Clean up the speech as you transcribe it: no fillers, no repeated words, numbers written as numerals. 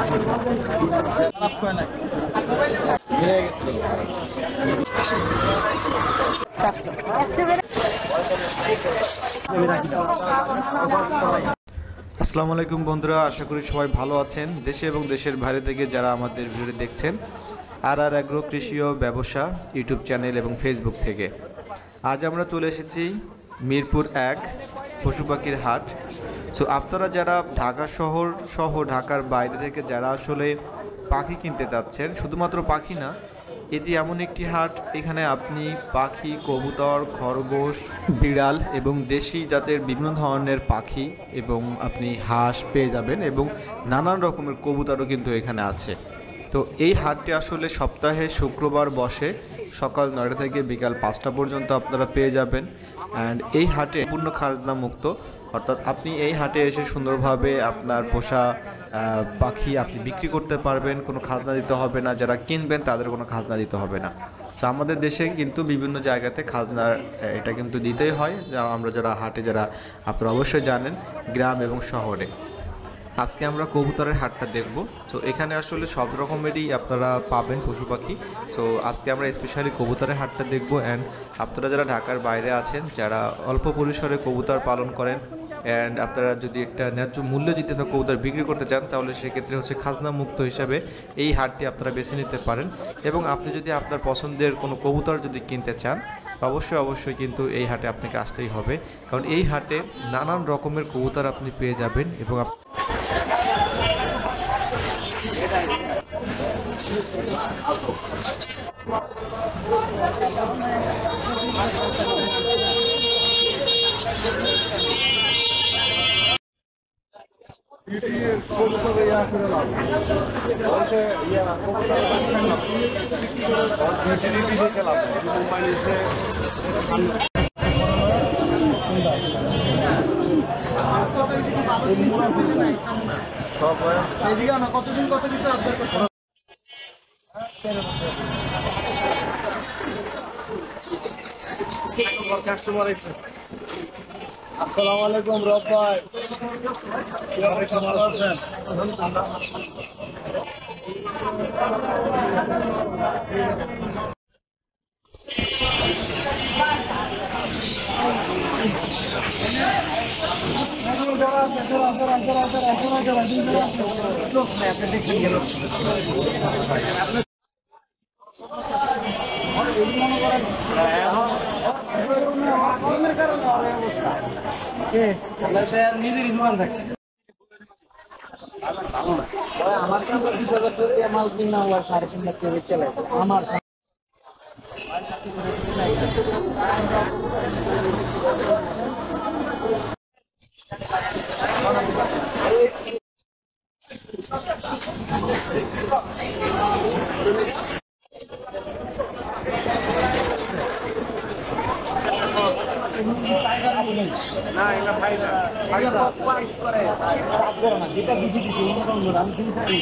আসসালামু আলাইকুম বন্ধুরা, আশা করি সবাই ভালো আছেন। দেশে এবং দেশের বাইরে থেকে যারা আমাদের ভিডিও দেখছেন আর অ্যাগ্রো কৃষি ও ব্যবসা ইউটিউব চ্যানেল এবং ফেসবুক থেকে, আজ আমরা চলে এসেছি মিরপুর 1 পশু পাখির হাট। সো আপনারা যারা ঢাকা শহর সহ ঢাকার বাইরে থেকে যারা আসলে পাখি কিনতে চাচ্ছেন, শুধুমাত্র পাখি না, এটি এমন একটি হাট, এখানে আপনি পাখি, কবুতর, খরগোশ, বিড়াল এবং দেশি জাতের বিভিন্ন ধরনের পাখি এবং আপনি হাঁস পেয়ে যাবেন এবং নানান রকমের কবুতরও কিন্তু এখানে আছে। তো এই হাটটি আসলে সপ্তাহে শুক্রবার বসে, সকাল 9টা থেকে বিকাল 5টা পর্যন্ত আপনারা পেয়ে যাবেন। অ্যান্ড এই হাটে পূর্ণ খাজনা মুক্ত, অর্থাৎ আপনি এই হাটে এসে সুন্দরভাবে আপনার পোষা পাখি আপনি বিক্রি করতে পারবেন, কোনো খাজনা দিতে হবে না। যারা কিনবেন তাদের কোনো খাজনা দিতে হবে না। তো আমাদের দেশে কিন্তু বিভিন্ন জায়গাতে খাজনার এটা কিন্তু দিতেই হয়, আমরা যারা হাটে যারা আপনারা অবশ্যই জানেন, গ্রাম এবং শহরে। আজকে আমরা কবুতরের হাটটা দেখব। সো এখানে আসলে সব রকমেরই আপনারা পাবেন পশু পাখি। সো আজকে আমরা স্পেশালি কবুতরের হাটটা দেখব। অ্যান্ড আপনারা যারা ঢাকার বাইরে আছেন, যারা অল্প পরিসরে কবুতর পালন করেন অ্যান্ড আপনারা যদি একটা ন্যায্য মূল্য দিতে কবুতর বিক্রি করতে চান, তাহলে সেক্ষেত্রে হচ্ছে খাজনা মুক্ত হিসাবে এই হাটটি আপনারা বেছে নিতে পারেন। এবং আপনি যদি আপনার পছন্দের কোনো কবুতর যদি কিনতে চান, অবশ্যই কিন্তু এই হাটে আপনাকে আসতেই হবে, কারণ এই হাটে নানান রকমের কবুতর আপনি পেয়ে যাবেন। এবং আসসালামু আলাইকুম রব ভাই, ভালো আছেন? নিজেরই দোকান থাকে আমার সঙ্গে 20 বছর মাল কিনা 3.5 লাখ টাকা চলে আমার না এটা ভাই না করে না, যেটা দিছি দিছি আমি কিনছি